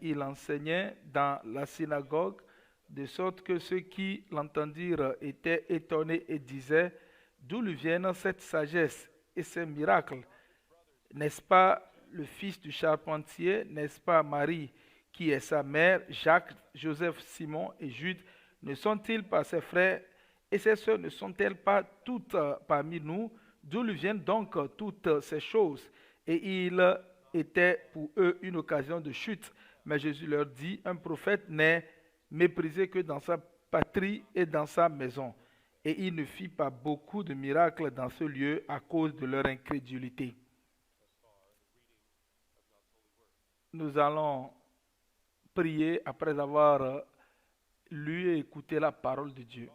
Il enseignait dans la synagogue, de sorte que ceux qui l'entendirent étaient étonnés et disaient, d'où lui viennent cette sagesse et ces miracles? N'est-ce pas le fils du charpentier? N'est-ce pas Marie qui est sa mère, Jacques, Joseph, Simon et Jude? Ne sont-ils pas ses frères et ses sœurs? Ne sont-elles pas toutes parmi nous? D'où lui viennent donc toutes ces choses? Et il était pour eux une occasion de chute. Mais Jésus leur dit, un prophète n'est méprisé que dans sa patrie et dans sa maison. Et il ne fit pas beaucoup de miracles dans ce lieu à cause de leur incrédulité. Nous allons prier après avoir lu et écouté la parole de Dieu.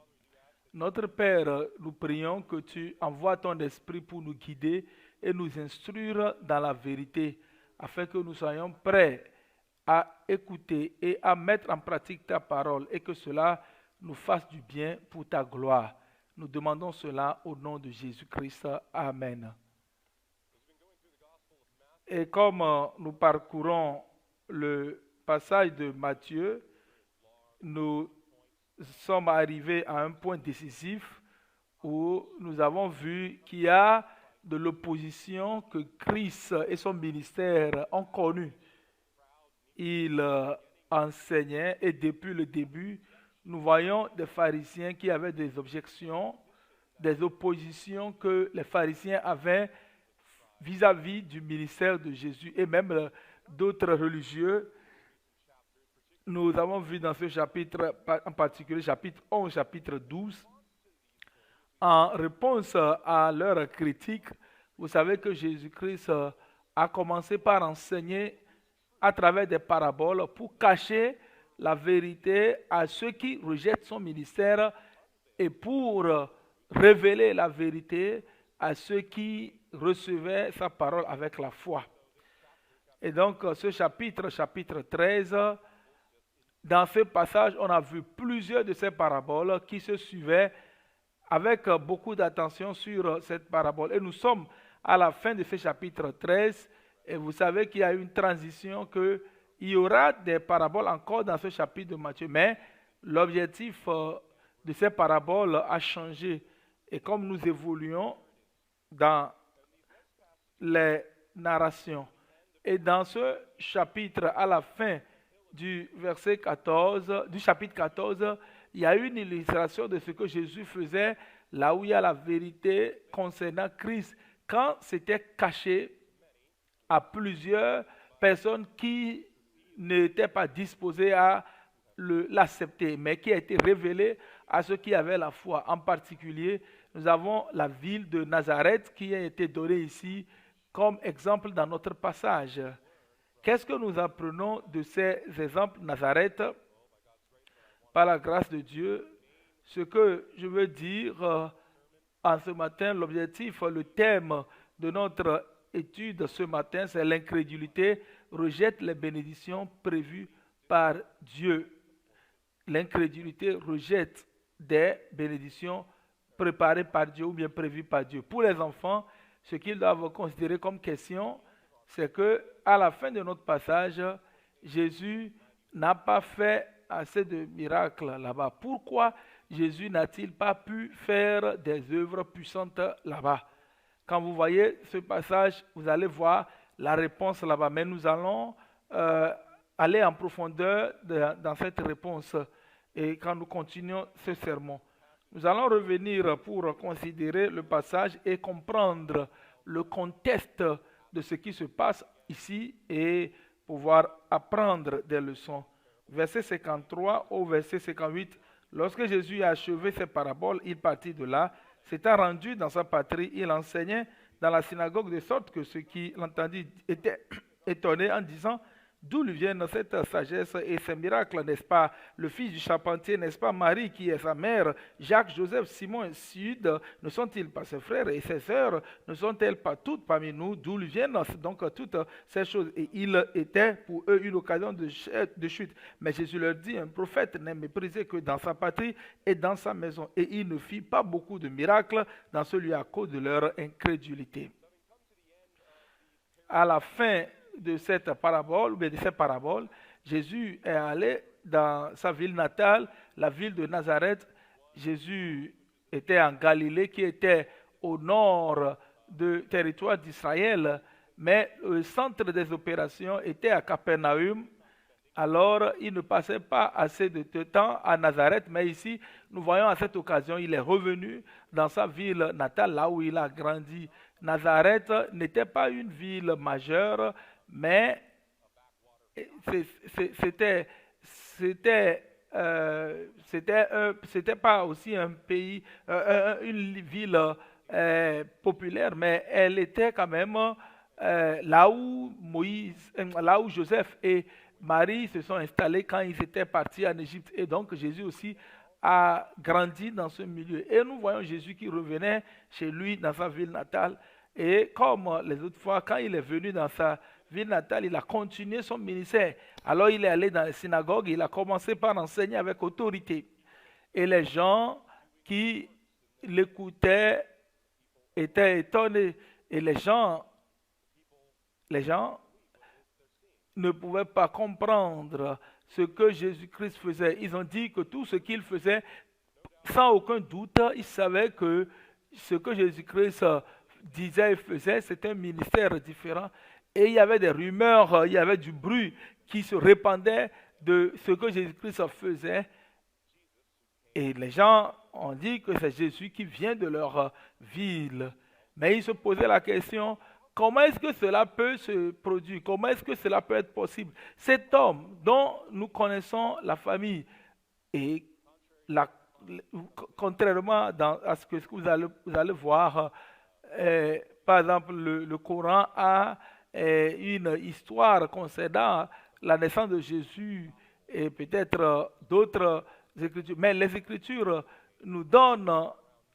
Notre Père, nous prions que tu envoies ton esprit pour nous guider et nous instruire dans la vérité, afin que nous soyons prêts à écouter et à mettre en pratique ta parole et que cela nous fasse du bien pour ta gloire. Nous demandons cela au nom de Jésus-Christ. Amen. Et comme nous parcourons le passage de Matthieu, nous sommes arrivés à un point décisif où nous avons vu qu'il y a de l'opposition que Christ et son ministère ont connue. Il enseignait et depuis le début, nous voyons des pharisiens qui avaient des objections, des oppositions que les pharisiens avaient vis-à-vis du ministère de Jésus et même d'autres religieux. Nous avons vu dans ce chapitre, en particulier chapitre 11, chapitre 12, en réponse à leur critique, vous savez que Jésus-Christ a commencé par enseigner à travers des paraboles pour cacher la vérité à ceux qui rejettent son ministère et pour révéler la vérité à ceux qui recevaient sa parole avec la foi. Et donc ce chapitre, chapitre 13, dans ce passage, on a vu plusieurs de ces paraboles qui se suivaient avec beaucoup d'attention sur cette parabole. Et nous sommes à la fin de ce chapitre 13 et vous savez qu'il y a une transition, qu'il y aura des paraboles encore dans ce chapitre de Matthieu, mais l'objectif de ces paraboles a changé. Et comme nous évoluons dans les narrations, et dans ce chapitre, à la fin du verset 14, du chapitre 14, il y a une illustration de ce que Jésus faisait là où il y a la vérité concernant Christ, quand c'était caché à plusieurs personnes qui n'étaient pas disposées à l'accepter, mais qui a été révélé à ceux qui avaient la foi. En particulier, nous avons la ville de Nazareth qui a été donnée ici comme exemple dans notre passage. Qu'est-ce que nous apprenons de ces exemples Nazareth? Par la grâce de Dieu, ce que je veux dire en ce matin, l'objectif, le thème de notre étude ce matin, c'est l'incrédulité rejette les bénédictions prévues par Dieu. L'incrédulité rejette des bénédictions préparées par Dieu ou bien prévues par Dieu. Pour les enfants, ce qu'ils doivent considérer comme question, c'est que à la fin de notre passage, Jésus n'a pas fait assez de miracles là-bas. Pourquoi Jésus n'a-t-il pas pu faire des œuvres puissantes là-bas? Quand vous voyez ce passage, vous allez voir la réponse là-bas. Mais nous allons aller en profondeur dans cette réponse et quand nous continuons ce sermon. Nous allons revenir pour considérer le passage et comprendre le contexte de ce qui se passe ici et pouvoir apprendre des leçons. Verset 53 au verset 58, lorsque Jésus a achevé ses paraboles, il partit de là, s'étant rendu dans sa patrie, il enseignait dans la synagogue de sorte que ceux qui l'entendirent étaient étonnés en disant, d'où lui viennent cette sagesse et ces miracles, n'est-ce pas le fils du charpentier, n'est-ce pas Marie qui est sa mère, Jacques, Joseph, Simon et Jude, ne sont-ils pas ses frères et ses sœurs, ne sont-elles pas toutes parmi nous? D'où lui viennent donc toutes ces choses? Et il était pour eux une occasion de chute. Mais Jésus leur dit, un prophète n'est méprisé que dans sa patrie et dans sa maison. Et il ne fit pas beaucoup de miracles dans ce lieu à cause de leur incrédulité. À la fin de cette parabole, ou bien de ces paraboles, Jésus est allé dans sa ville natale, la ville de Nazareth. Jésus était en Galilée, qui était au nord du territoire d'Israël, mais le centre des opérations était à Capernaum. Alors, il ne passait pas assez de temps à Nazareth, mais ici, nous voyons à cette occasion, il est revenu dans sa ville natale, là où il a grandi. Nazareth n'était pas une ville majeure, mais c'était c'était c'était pas aussi un pays, une ville populaire, mais elle était quand même là où là où Joseph et Marie se sont installés quand ils étaient partis en Égypte. Et donc Jésus aussi a grandi dans ce milieu. Et nous voyons Jésus qui revenait chez lui dans sa ville natale. Et comme les autres fois, quand il est venu dans sa ville natale, il a continué son ministère. Alors il est allé dans les synagogues, il a commencé par enseigner avec autorité. Et les gens qui l'écoutaient étaient étonnés. Et les gens ne pouvaient pas comprendre ce que Jésus-Christ faisait. Ils ont dit que tout ce qu'il faisait, sans aucun doute, ils savaient que ce que Jésus-Christ disait et faisait, c'était un ministère différent. Et il y avait des rumeurs, il y avait du bruit qui se répandait de ce que Jésus-Christ faisait. Et les gens ont dit que c'est Jésus qui vient de leur ville. Mais ils se posaient la question, comment est-ce que cela peut se produire? Comment est-ce que cela peut être possible? Cet homme dont nous connaissons la famille, et la, contrairement à ce que vous allez voir, par exemple, le Coran a une histoire concernant la naissance de Jésus et peut-être d'autres écritures. Mais les écritures nous donnent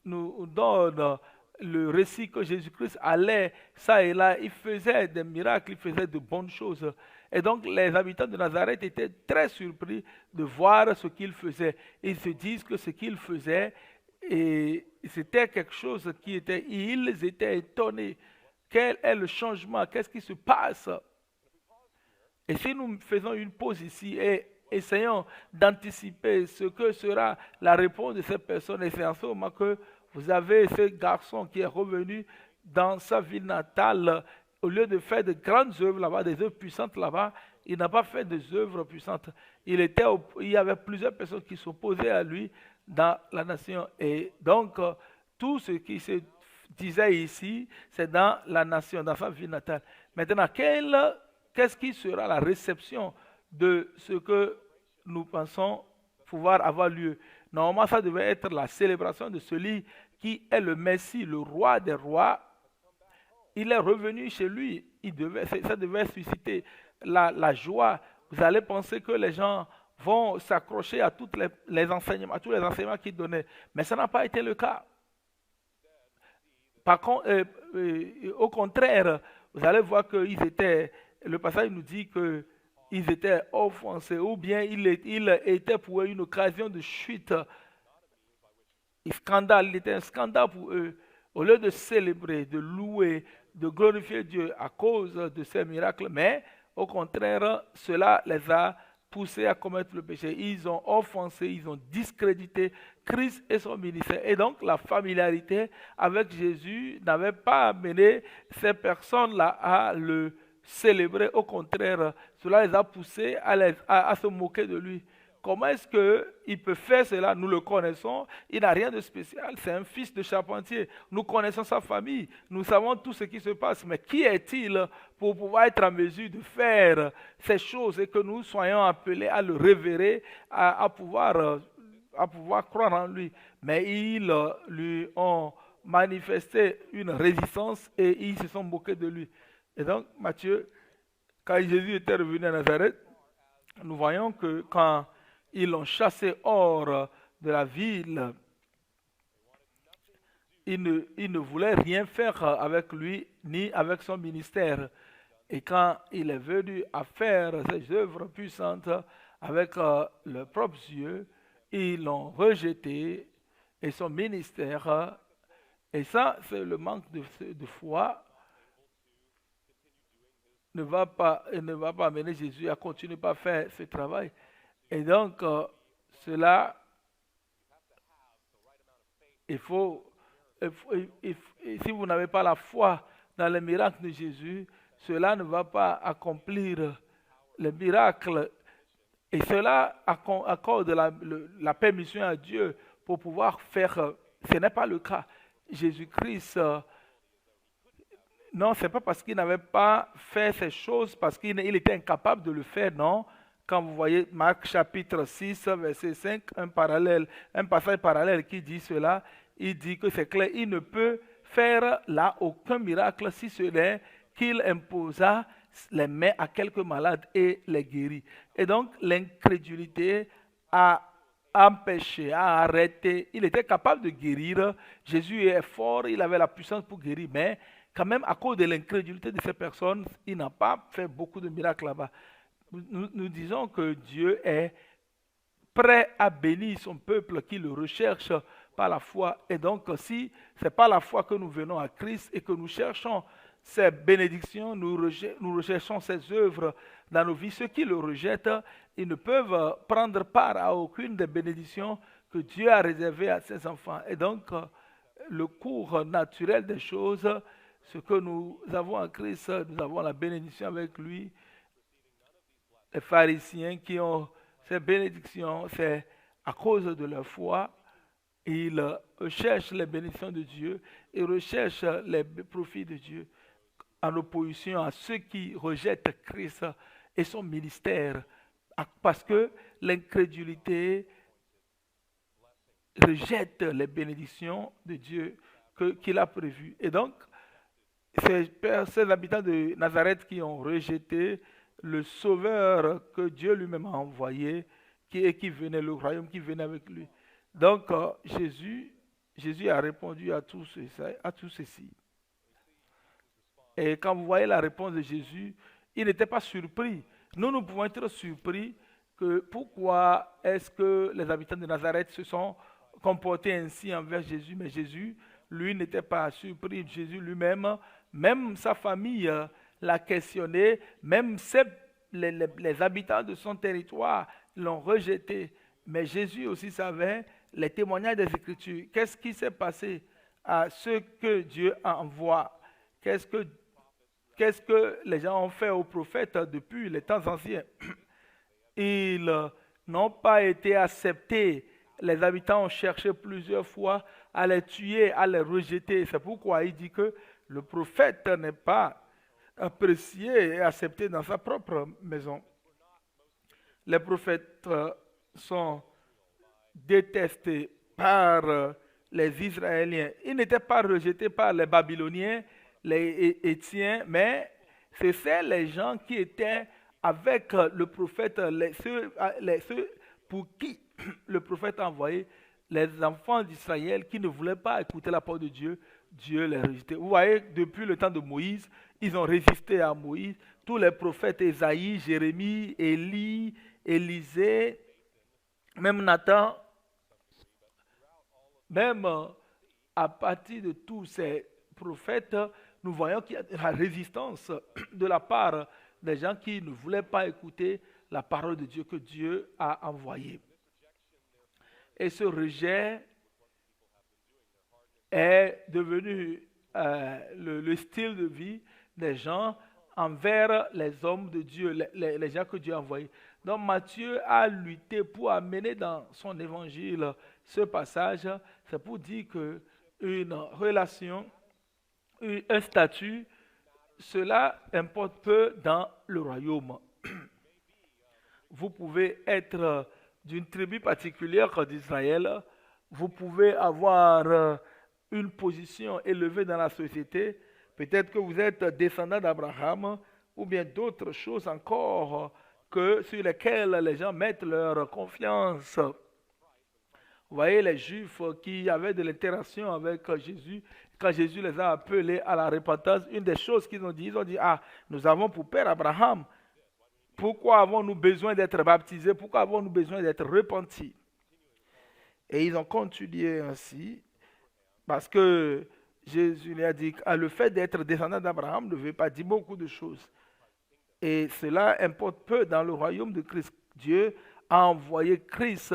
le récit que Jésus-Christ allait ça et là, il faisait des miracles, il faisait de bonnes choses. Et donc les habitants de Nazareth étaient très surpris de voir ce qu'il faisait. Ils se disent que ce qu'il faisait, et c'était quelque chose qui était, ils étaient étonnés. Quel est le changement? Qu'est-ce qui se passe? Et si nous faisons une pause ici et essayons d'anticiper ce que sera la réponse de ces personnes, et c'est en ce moment que vous avez ce garçon qui est revenu dans sa ville natale, au lieu de faire de grandes œuvres là-bas, des œuvres puissantes là-bas, il n'a pas fait des œuvres puissantes. Il y avait plusieurs personnes qui s'opposaient à lui dans la nation. Et donc, tout ce qui se disait ici, c'est dans la nation, dans sa ville natale. Maintenant, qu'est-ce qui sera la réception de ce que nous pensons pouvoir avoir lieu? Normalement, ça devait être la célébration de celui qui est le Messie, le roi des rois. Il est revenu chez lui. Ça devait susciter la joie. Vous allez penser que les gens vont s'accrocher à tous les enseignements qu'il donnait. Mais ça n'a pas été le cas. Par contre, au contraire, vous allez voir le passage nous dit qu'ils étaient offensés, ou bien il était pour eux une occasion de chute, scandale, il était un scandale pour eux. Au lieu de célébrer, de louer, de glorifier Dieu à cause de ces miracles, mais au contraire, cela les a poussés à commettre le péché. Ils ont offensé, ils ont discrédité Christ et son ministère. Et donc, la familiarité avec Jésus n'avait pas amené ces personnes-là à le célébrer. Au contraire, cela les a poussés à se moquer de lui. Comment est-ce qu'il peut faire cela? Nous le connaissons, il n'a rien de spécial, c'est un fils de charpentier. Nous connaissons sa famille, nous savons tout ce qui se passe, mais qui est-il pour pouvoir être en mesure de faire ces choses et que nous soyons appelés à le révérer, à pouvoir croire en lui? Mais ils lui ont manifesté une résistance et ils se sont moqués de lui. Et donc, Matthieu, quand Jésus était revenu à Nazareth, nous voyons que quand ils l'ont chassé hors de la ville, ils ne voulaient rien faire avec lui ni avec son ministère. Et quand il est venu à faire ses œuvres puissantes avec leurs propres yeux, ils l'ont rejeté et son ministère. Et ça, c'est le manque de foi. ne va pas amener Jésus à continuer à faire ce travail. Et donc, cela, il faut, si vous n'avez pas la foi dans les miracles de Jésus, cela ne va pas accomplir les miracles. Et cela accorde la permission à Dieu pour pouvoir faire. Ce n'est pas le cas. Jésus-Christ, non, c'est pas parce qu'il n'avait pas fait ces choses, parce qu'il était incapable de le faire, non. Quand vous voyez Marc chapitre 6, verset 5, un passage parallèle qui dit cela, il dit que c'est clair, il ne peut faire là aucun miracle si ce n'est qu'il imposa les mains à quelques malades et les guérit. Et donc l'incrédulité a empêché, a arrêté. Il était capable de guérir. Jésus est fort, il avait la puissance pour guérir, mais quand même, à cause de l'incrédulité de ces personnes, il n'a pas fait beaucoup de miracles là-bas. Nous disons que Dieu est prêt à bénir son peuple qui le recherche par la foi. Et donc, si ce n'est pas la foi que nous venons à Christ et que nous cherchons ces bénédictions, nous recherchons ses œuvres dans nos vies, ceux qui le rejettent, ils ne peuvent prendre part à aucune des bénédictions que Dieu a réservées à ses enfants. Et donc, le cours naturel des choses, ce que nous avons en Christ, nous avons la bénédiction avec lui. Les pharisiens qui ont ces bénédictions, c'est à cause de leur foi. Ils recherchent les bénédictions de Dieu et recherchent les profits de Dieu en opposition à ceux qui rejettent Christ et son ministère. Parce que l'incrédulité rejette les bénédictions de Dieu qu'il a prévues. Et donc, ces habitants de Nazareth qui ont rejeté le Sauveur que Dieu lui-même a envoyé, qui venait, le royaume qui venait avec lui. Donc, Jésus a répondu à tout ceci. Et quand vous voyez la réponse de Jésus, il n'était pas surpris. Nous pouvons être surpris que pourquoi est-ce que les habitants de Nazareth se sont comportés ainsi envers Jésus, mais Jésus, lui, n'était pas surpris. Jésus lui-même, même sa famille l'a questionné, même les habitants de son territoire l'ont rejeté. Mais Jésus aussi savait les témoignages des Écritures. Qu'est-ce qui s'est passé à ceux que Dieu envoie? Qu'est-ce que les gens ont fait aux prophètes depuis les temps anciens? Ils n'ont pas été acceptés. Les habitants ont cherché plusieurs fois à les tuer, à les rejeter. C'est pourquoi il dit que le prophète n'est pas apprécié et accepté dans sa propre maison. Les prophètes sont détestés par les Israéliens. Ils n'étaient pas rejetés par les Babyloniens, les Étiens, mais c'est les gens qui étaient avec le prophète, ceux pour qui le prophète a envoyé, les enfants d'Israël qui ne voulaient pas écouter la parole de Dieu, Dieu les rejetait. Vous voyez, depuis le temps de Moïse, ils ont résisté à Moïse. Tous les prophètes, Ésaïe, Jérémie, Élie, Élisée, même Nathan, même à partir de tous ces prophètes, nous voyons qu'il y a la résistance de la part des gens qui ne voulaient pas écouter la parole de Dieu que Dieu a envoyée. Et ce rejet est devenu le style de vie des gens envers les hommes de Dieu, les gens que Dieu a envoyés. Donc Matthieu a lutté pour amener dans son évangile ce passage. C'est pour dire qu'une relation, un statut, cela importe peu dans le royaume. Vous pouvez être d'une tribu particulière d'Israël, vous pouvez avoir une position élevée dans la société, peut-être que vous êtes descendant d'Abraham, ou bien d'autres choses encore sur lesquelles les gens mettent leur confiance. Vous voyez les Juifs qui avaient de l'interaction avec Jésus, quand Jésus les a appelés à la repentance, une des choses qu'ils ont dit, ah, nous avons pour père Abraham. Pourquoi avons-nous besoin d'être baptisés? Pourquoi avons-nous besoin d'être repentis? Et ils ont continué ainsi, parce que Jésus lui a dit que le fait d'être descendant d'Abraham ne veut pas dire beaucoup de choses. Et cela importe peu dans le royaume de Christ. Dieu a envoyé Christ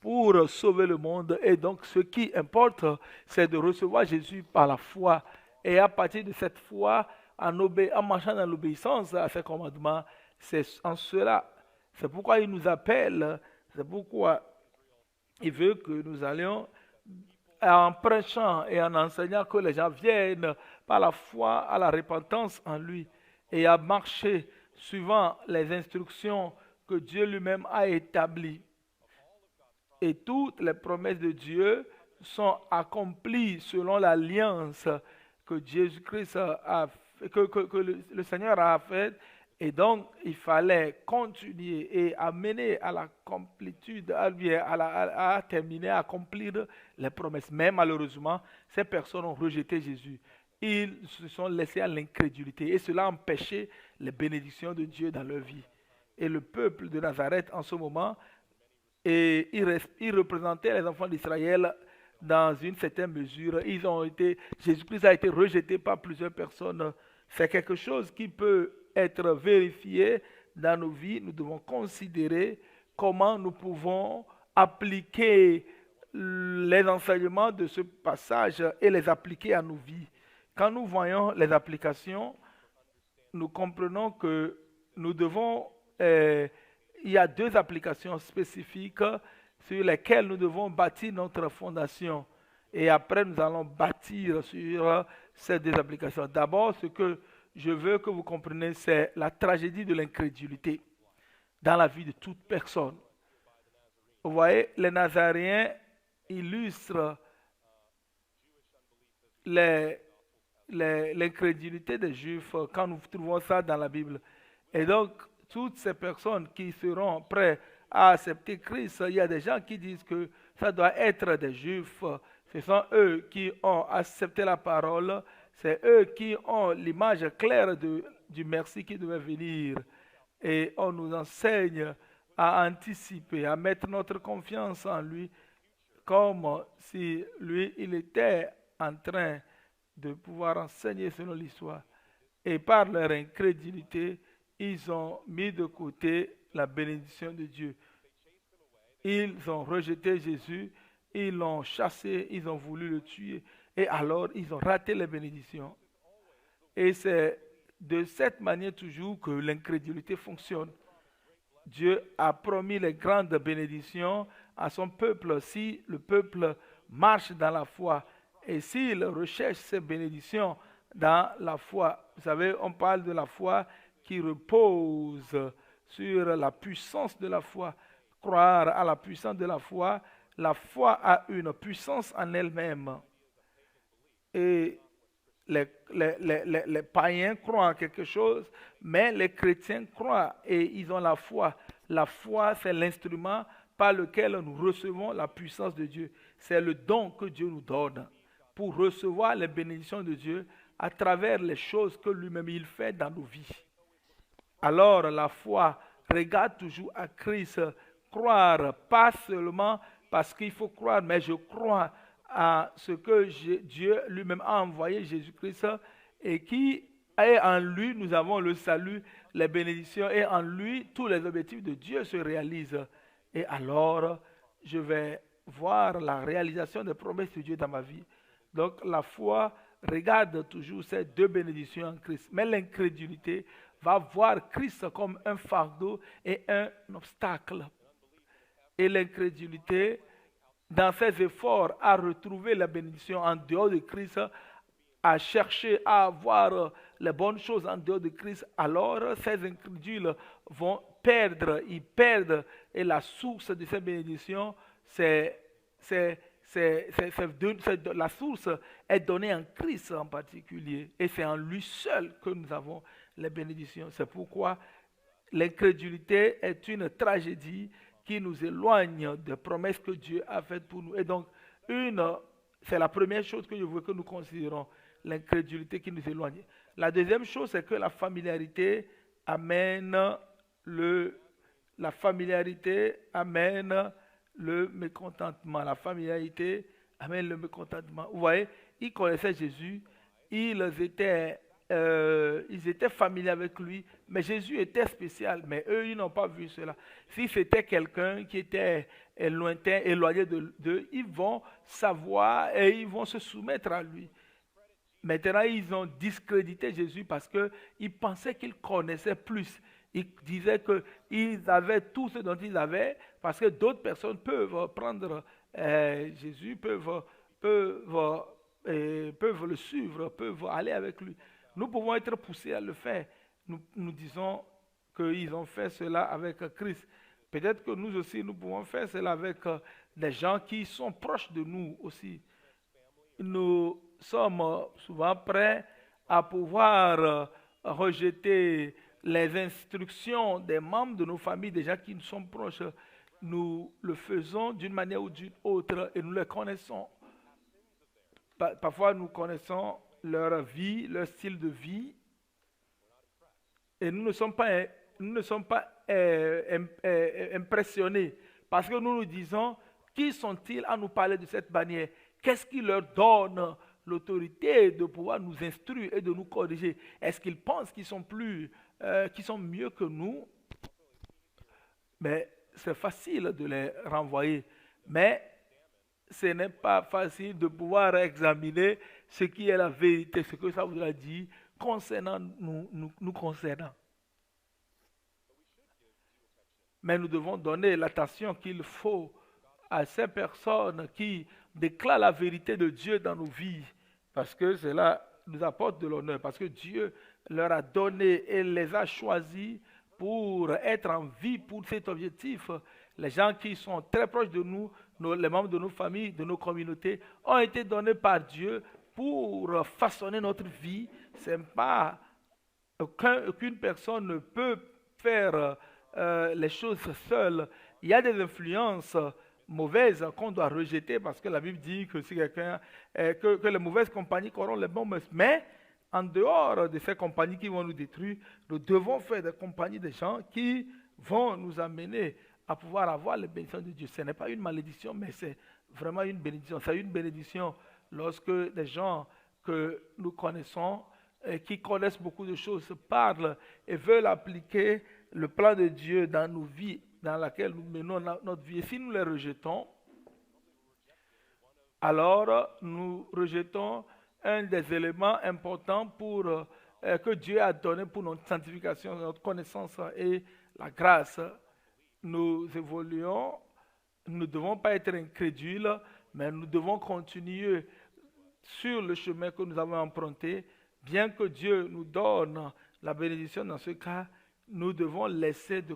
pour sauver le monde. Et donc, ce qui importe, c'est de recevoir Jésus par la foi. Et à partir de cette foi, en marchant dans l'obéissance à ses commandements, c'est en cela. C'est pourquoi il nous appelle. C'est pourquoi il veut que nous allions en prêchant et en enseignant que les gens viennent par la foi à la repentance en lui et à marcher suivant les instructions que Dieu lui-même a établies. Et toutes les promesses de Dieu sont accomplies selon l'alliance que Jésus-Christ a que le Seigneur a faite. Et donc, il fallait continuer et amener à la complétude, à terminer, à accomplir les promesses. Mais malheureusement, ces personnes ont rejeté Jésus. Ils se sont laissés à l'incrédulité et cela a empêché les bénédictions de Dieu dans leur vie. Et le peuple de Nazareth, en ce moment, il représentait les enfants d'Israël dans une certaine mesure. Jésus-Christ a été rejeté par plusieurs personnes. C'est quelque chose qui peut être vérifié dans nos vies. Nous devons considérer comment nous pouvons appliquer les enseignements de ce passage et les appliquer à nos vies. Quand nous voyons les applications, nous comprenons que nous devons, il y a deux applications spécifiques sur lesquelles nous devons bâtir notre fondation. Et après, nous allons bâtir sur ces deux applications. D'abord, ce que je veux que vous compreniez, c'est la tragédie de l'incrédulité dans la vie de toute personne. Vous voyez, les Nazaréens illustrent l'incrédulité des Juifs quand nous trouvons ça dans la Bible. Et donc, toutes ces personnes qui seront prêtes à accepter Christ, il y a des gens qui disent que ça doit être des Juifs. Ce sont eux qui ont accepté la parole. C'est eux qui ont l'image claire du merci qui devait venir. Et on nous enseigne à anticiper, à mettre notre confiance en lui, comme si lui, il était en train de pouvoir enseigner selon l'histoire. Et par leur incrédulité, ils ont mis de côté la bénédiction de Dieu. Ils ont rejeté Jésus, ils l'ont chassé, ils ont voulu le tuer. Et alors, ils ont raté les bénédictions. Et c'est de cette manière toujours que l'incrédulité fonctionne. Dieu a promis les grandes bénédictions à son peuple si le peuple marche dans la foi. Et s'il recherche ces bénédictions dans la foi, vous savez, on parle de la foi qui repose sur la puissance de la foi. Croire à la puissance de la foi a une puissance en elle-même. Et les païens croient en quelque chose, mais les chrétiens croient et ils ont la foi. La foi, c'est l'instrument par lequel nous recevons la puissance de Dieu. C'est le don que Dieu nous donne pour recevoir les bénédictions de Dieu à travers les choses que lui-même il fait dans nos vies. Alors la foi regarde toujours à Christ, croire, pas seulement parce qu'il faut croire, mais je crois à ce que Dieu lui-même a envoyé Jésus-Christ et qui est en lui, nous avons le salut, les bénédictions et en lui, tous les objectifs de Dieu se réalisent. Et alors, je vais voir la réalisation des promesses de Dieu dans ma vie. Donc la foi regarde toujours ces deux bénédictions en Christ. Mais l'incrédulité va voir Christ comme un fardeau et un obstacle. Et l'incrédulité, dans ses efforts à retrouver la bénédiction en dehors de Christ, à chercher à avoir les bonnes choses en dehors de Christ, alors ces incrédules vont perdre, ils perdent. Et la source de ces bénédictions, la source est donnée en Christ en particulier. Et c'est en lui seul que nous avons les bénédictions. C'est pourquoi l'incrédulité est une tragédie qui nous éloigne des promesses que Dieu a faites pour nous. Et donc, c'est la première chose que je veux que nous considérons, l'incrédulité qui nous éloigne. La deuxième chose, c'est que la familiarité amène le mécontentement. La familiarité amène le mécontentement. Vous voyez, ils connaissaient Jésus, ils étaient ils étaet familiers avec lui, mais Jésus était spécial, mais eux, ils n'ont pas vu cela. Si c'était quelqu'un qui était lointain, éloigné d'eux, ils vont savoir et ils vont se soumettre à lui. Maintenant, ils ont discrédité Jésus parce qu'ils pensaient qu'ils connaissaient plus. Ils disaient qu'ils avaient tout ce dont ils avaient parce que d'autres personnes peuvent prendre Jésus, peuvent, peuvent le suivre, peuvent aller avec lui. Nous pouvons être poussés à le faire. Nous disons qu'ils ont fait cela avec Christ. Peut-être que nous aussi, nous pouvons faire cela avec des gens qui sont proches de nous aussi. Nous sommes souvent prêts à pouvoir rejeter les instructions des membres de nos familles, des gens qui nous sont proches. Nous le faisons d'une manière ou d'une autre et nous les connaissons. Parfois, nous connaissons leur vie, leur style de vie et nous ne sommes pas impressionnés parce que nous nous disons, qui sont-ils à nous parler de cette manière? Qu'est-ce qui leur donne l'autorité de pouvoir nous instruire et de nous corriger? Est-ce qu'ils pensent qu'ils sont qu'ils sont mieux que nous? Mais c'est facile de les renvoyer. Mais ce n'est pas facile de pouvoir examiner ce qui est la vérité, ce que ça voudra dire concernant nous concernant. Mais nous devons donner l'attention qu'il faut à ces personnes qui déclarent la vérité de Dieu dans nos vies, parce que cela nous apporte de l'honneur, parce que Dieu leur a donné et les a choisis pour être en vie pour cet objectif. Les gens qui sont très proches de nous, les membres de nos familles, de nos communautés, ont été donnés par Dieu pour façonner notre vie. C'est pas aucune personne ne peut faire les choses seule. Il y a des influences mauvaises qu'on doit rejeter parce que la Bible dit que si quelqu'un que les mauvaises compagnies corrompent les bons mœurs. Mais en dehors de ces compagnies qui vont nous détruire, nous devons faire des compagnies de gens qui vont nous amener à pouvoir avoir les bénédictions de Dieu. Ce n'est pas une malédiction, mais c'est vraiment une bénédiction. C'est une bénédiction lorsque des gens que nous connaissons et qui connaissent beaucoup de choses parlent et veulent appliquer le plan de Dieu dans nos vies, dans laquelle nous menons notre vie. Et si nous les rejetons, alors nous rejetons un des éléments importants que Dieu a donné pour notre sanctification, notre connaissance et la grâce. Nous évoluons, nous ne devons pas être incrédules, mais nous devons continuer sur le chemin que nous avons emprunté. Bien que Dieu nous donne la bénédiction dans ce cas, nous devons laisser de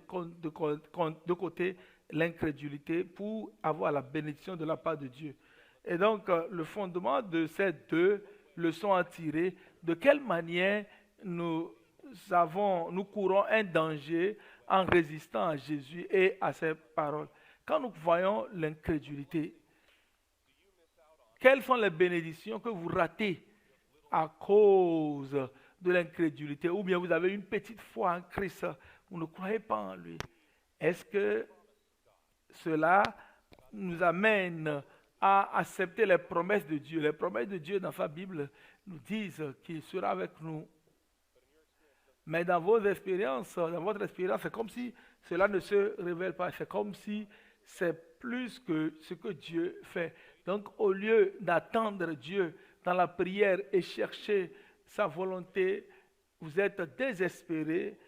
côté l'incrédulité pour avoir la bénédiction de la part de Dieu. Et donc, le fondement de ces deux leçons à tirer, de quelle manière nous courons un danger en résistant à Jésus et à ses paroles. Quand nous voyons l'incrédulité, quelles sont les bénédictions que vous ratez à cause de l'incrédulité, ou bien vous avez une petite foi en Christ, vous ne croyez pas en lui? Est-ce que cela nous amène à accepter les promesses de Dieu? Les promesses de Dieu dans sa Bible nous disent qu'il sera avec nous. Mais dans votre expérience, c'est comme si cela ne se révèle pas. C'est comme si c'est plus que ce que Dieu fait. Donc, au lieu d'attendre Dieu dans la prière et chercher sa volonté, vous êtes désespéré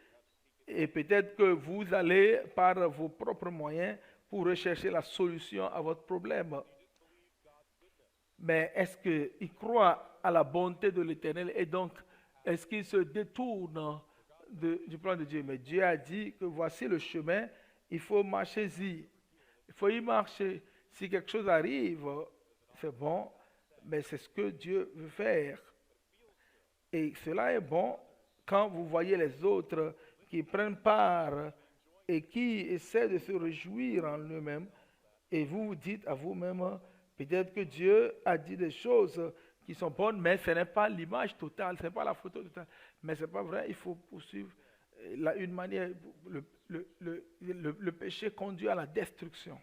et peut-être que vous allez par vos propres moyens pour rechercher la solution à votre problème. Mais est-ce qu'il croit à la bonté de l'Éternel et donc est-ce qu'il se détourne du plan de Dieu? Mais Dieu a dit que voici le chemin, il faut marcher-y. Il faut y marcher. Si quelque chose arrive, c'est bon, mais c'est ce que Dieu veut faire. Et cela est bon quand vous voyez les autres qui prennent part et qui essaient de se réjouir en eux-mêmes. Et vous vous dites à vous-même, peut-être que Dieu a dit des choses qui sont bonnes, mais ce n'est pas l'image totale, ce n'est pas la photo totale. Mais ce n'est pas vrai, il faut poursuivre une manière. Le péché conduit à la destruction.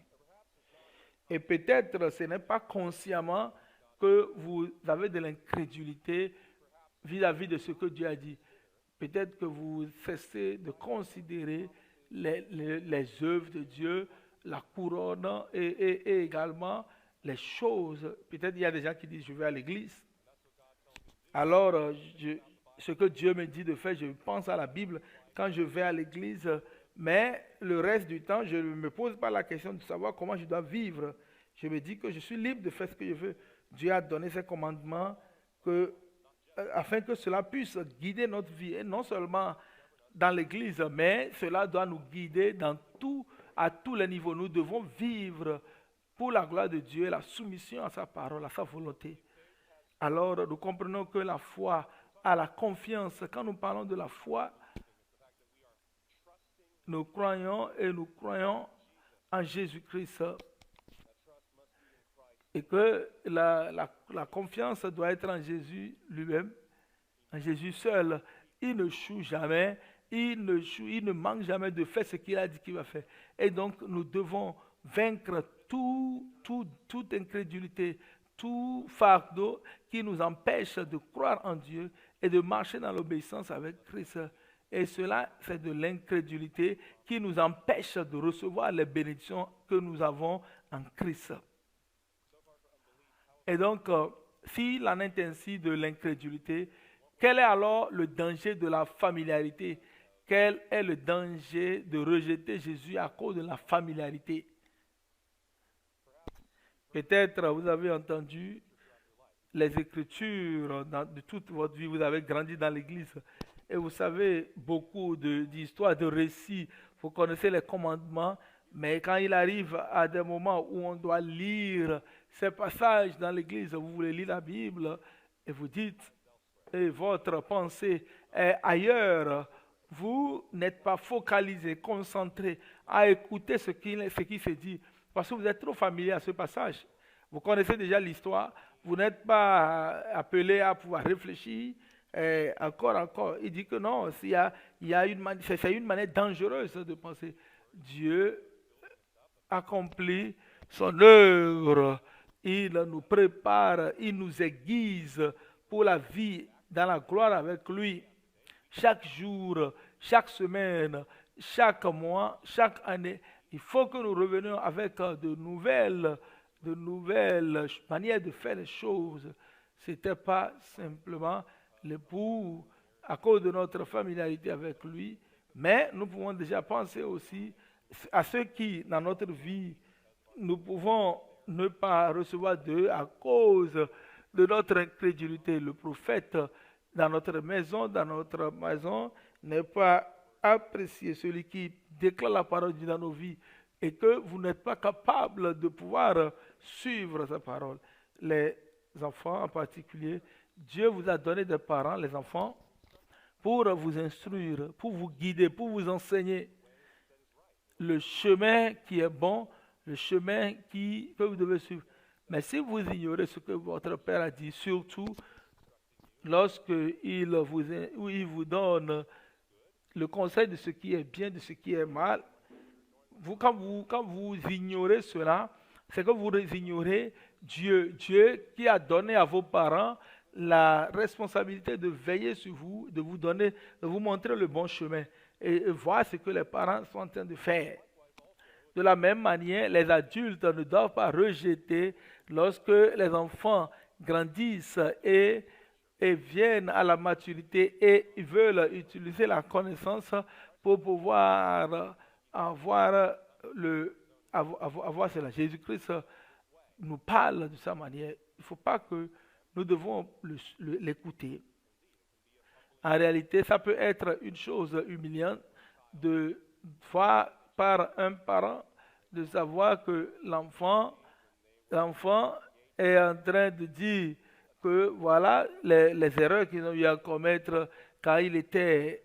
Et peut-être ce n'est pas consciemment que vous avez de l'incrédulité, vis-à-vis de ce que Dieu a dit. Peut-être que vous cessez de considérer les œuvres de Dieu, la couronne et également les choses. Peut-être il y a des gens qui disent je vais à l'église. Alors, ce que Dieu me dit de faire, je pense à la Bible quand je vais à l'église, mais le reste du temps, je ne me pose pas la question de savoir comment je dois vivre. Je me dis que je suis libre de faire ce que je veux. Dieu a donné ses commandements que, afin que cela puisse guider notre vie, et non seulement dans l'église, mais cela doit nous guider dans tout, à tous les niveaux. Nous devons vivre pour la gloire de Dieu, la soumission à sa parole, à sa volonté. Alors, nous comprenons que la foi a la confiance. Quand nous parlons de la foi, nous croyons en Jésus-Christ et que la confiance doit être en Jésus lui-même, en Jésus seul. Il ne choue jamais, il ne manque jamais de faire ce qu'il a dit qu'il va faire. Et donc, nous devons vaincre toute incrédulité, tout fardeau qui nous empêche de croire en Dieu et de marcher dans l'obéissance avec Christ. Et cela, c'est de l'incrédulité qui nous empêche de recevoir les bénédictions que nous avons en Christ. Et donc, s'il en est ainsi de l'incrédulité, quel est alors le danger de la familiarité? Quel est le danger de rejeter Jésus à cause de la familiarité? Peut-être vous avez entendu les Écritures de toute votre vie, vous avez grandi dans l'Église et vous savez beaucoup d'histoires, de récits, vous connaissez les commandements, mais quand il arrive à des moments où on doit lire ces passages dans l'Église, vous voulez lire la Bible et vous dites, et votre pensée est ailleurs, vous n'êtes pas focalisé, concentré à écouter ce qui se dit, parce que vous êtes trop familier à ce passage. Vous connaissez déjà l'histoire, vous n'êtes pas appelé à pouvoir réfléchir. Encore. Il dit que non, c'est une manière dangereuse de penser. Dieu accomplit son œuvre. Il nous prépare, il nous aiguise pour la vie dans la gloire avec lui. Chaque jour, chaque semaine, chaque mois, chaque année, il faut que nous revenions avec de nouvelles manières de faire les choses. Ce n'était pas simplement l'époux à cause de notre familiarité avec lui, mais nous pouvons déjà penser aussi à ceux qui, dans notre vie, nous pouvons ne pas recevoir d'eux à cause de notre incrédulité. Le prophète dans notre maison n'est pas apprécié, celui qui déclare la parole de Dieu dans nos vies, et que vous n'êtes pas capable de pouvoir suivre sa parole. Les enfants en particulier, Dieu vous a donné des parents, les enfants, pour vous instruire, pour vous guider, pour vous enseigner le chemin qui est bon, le chemin que vous devez suivre. Mais si vous ignorez ce que votre Père a dit, surtout lorsqu'il vous donne le conseil de ce qui est bien, de ce qui est mal, quand vous ignorez cela, c'est que vous ignorez Dieu. Dieu qui a donné à vos parents la responsabilité de veiller sur vous, de vous montrer le bon chemin et voir ce que les parents sont en train de faire. De la même manière, les adultes ne doivent pas rejeter lorsque les enfants grandissent et viennent à la maturité et ils veulent utiliser la connaissance pour pouvoir avoir cela. Jésus-Christ nous parle de sa manière. Il ne faut pas que nous devons l'écouter. En réalité, ça peut être une chose humiliante de voir par un parent de savoir que l'enfant est en train de dire que voilà les erreurs qu'ils ont eu à commettre quand il était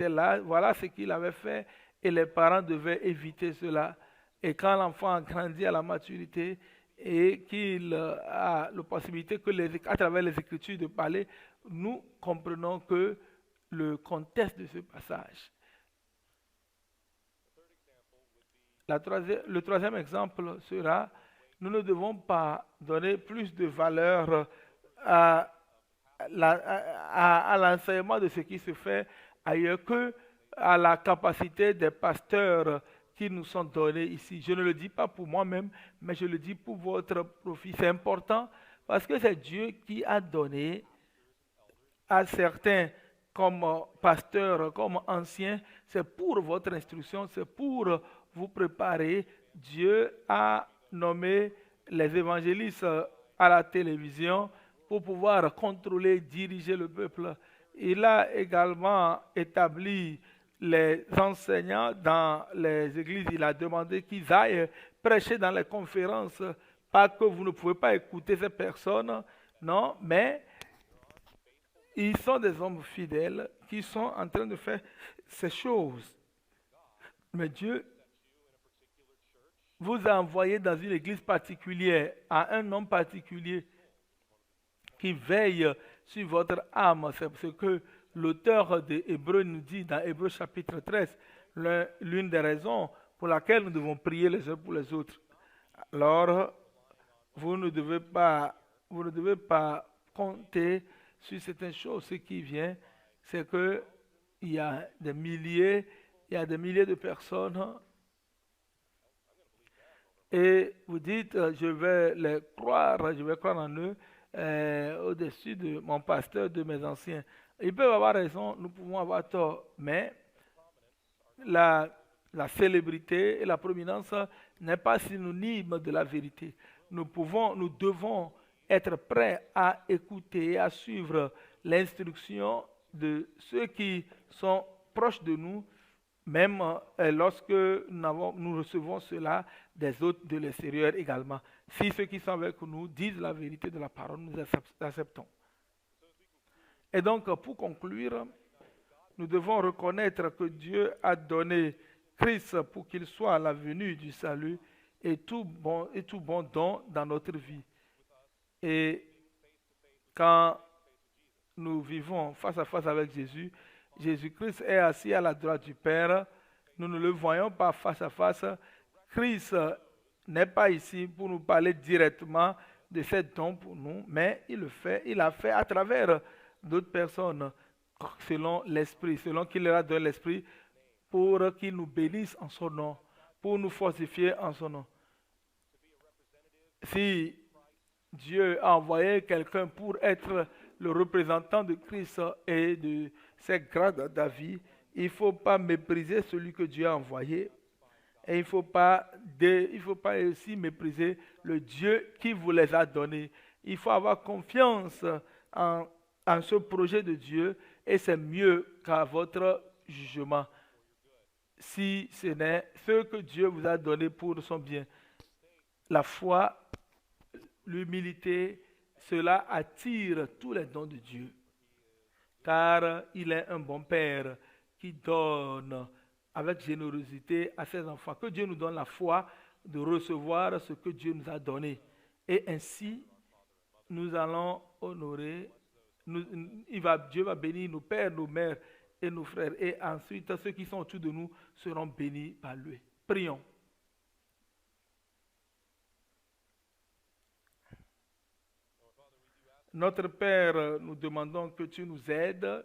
là, voilà ce qu'il avait fait et les parents devaient éviter cela. Et quand l'enfant grandit à la maturité et qu'il a la possibilité à travers les Écritures de parler, nous comprenons que le contexte de ce passage. Le troisième exemple sera, nous ne devons pas donner plus de valeur à à l'enseignement de ce qui se fait ailleurs que à la capacité des pasteurs qui nous sont donnés ici. Je ne le dis pas pour moi-même, mais je le dis pour votre profit. C'est important parce que c'est Dieu qui a donné à certains comme pasteurs, comme anciens, c'est pour votre instruction, c'est pour vous préparer. Dieu a nommé les évangélistes à la télévision pour pouvoir contrôler, diriger le peuple. Il a également établi les enseignants dans les églises. Il a demandé qu'ils aillent prêcher dans les conférences. Pas que vous ne pouvez pas écouter ces personnes, non, mais ils sont des hommes fidèles qui sont en train de faire ces choses. Mais Dieu vous a envoyé dans une église particulière, à un homme particulier qui veille sur votre âme. C'est ce que l'auteur de Hébreux nous dit dans Hébreux chapitre 13, l'une des raisons pour laquelle nous devons prier les uns pour les autres. Alors, vous ne devez pas compter sur certaines choses. Ce qui vient, c'est que il y a des milliers de personnes et vous dites, je vais croire en eux au-dessus de mon pasteur, de mes anciens. Ils peuvent avoir raison, nous pouvons avoir tort, mais la, la célébrité et la prominence n'est pas synonyme de la vérité. Nous devons être prêts à écouter et à suivre l'instruction de ceux qui sont proches de nous, même lorsque nous recevons cela des autres de l'extérieur également. Si ceux qui sont avec nous disent la vérité de la parole, nous acceptons. Et donc, pour conclure, nous devons reconnaître que Dieu a donné Christ pour qu'il soit la venue du salut et tout bon don dans notre vie. Et quand nous vivons face à face avec Jésus, Jésus-Christ est assis à la droite du Père. Nous ne le voyons pas face à face. Christ n'est pas ici pour nous parler directement de ces dons pour nous, mais il a fait à travers d'autres personnes, selon l'Esprit, selon qu'il leur a donné l'Esprit, pour qu'il nous bénisse en son nom, pour nous fortifier en son nom. Si Dieu a envoyé quelqu'un pour être le représentant de Christ et de ses grades à vie, il ne faut pas mépriser celui que Dieu a envoyé. Et il ne faut pas aussi mépriser le Dieu qui vous les a donnés. Il faut avoir confiance en ce projet de Dieu et c'est mieux qu'à votre jugement. Si ce n'est ce que Dieu vous a donné pour son bien. La foi, l'humilité, cela attire tous les dons de Dieu. Car il est un bon Père qui donne avec générosité à ses enfants. Que Dieu nous donne la foi de recevoir ce que Dieu nous a donné. Et ainsi, nous allons honorer, Dieu va bénir nos pères, nos mères et nos frères. Et ensuite, ceux qui sont autour de nous seront bénis par lui. Prions. Notre Père, nous demandons que tu nous aides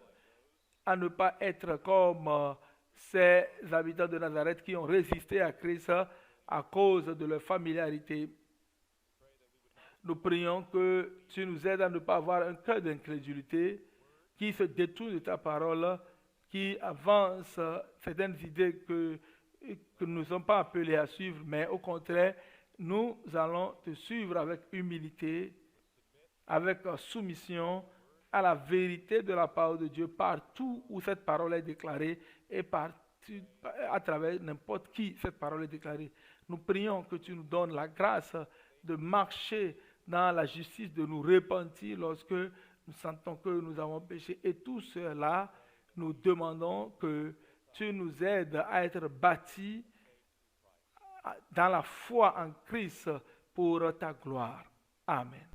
à ne pas être comme ces habitants de Nazareth qui ont résisté à Christ à cause de leur familiarité. Nous prions que tu nous aides à ne pas avoir un cœur d'incrédulité qui se détourne de ta parole, qui avance certaines idées que nous ne sommes pas appelés à suivre, mais au contraire, nous allons te suivre avec humilité, avec soumission à la vérité de la parole de Dieu partout où cette parole est déclarée et à travers n'importe qui cette parole est déclarée. Nous prions que tu nous donnes la grâce de marcher dans la justice, de nous repentir lorsque nous sentons que nous avons péché. Et tout cela, nous demandons que tu nous aides à être bâtis dans la foi en Christ pour ta gloire. Amen.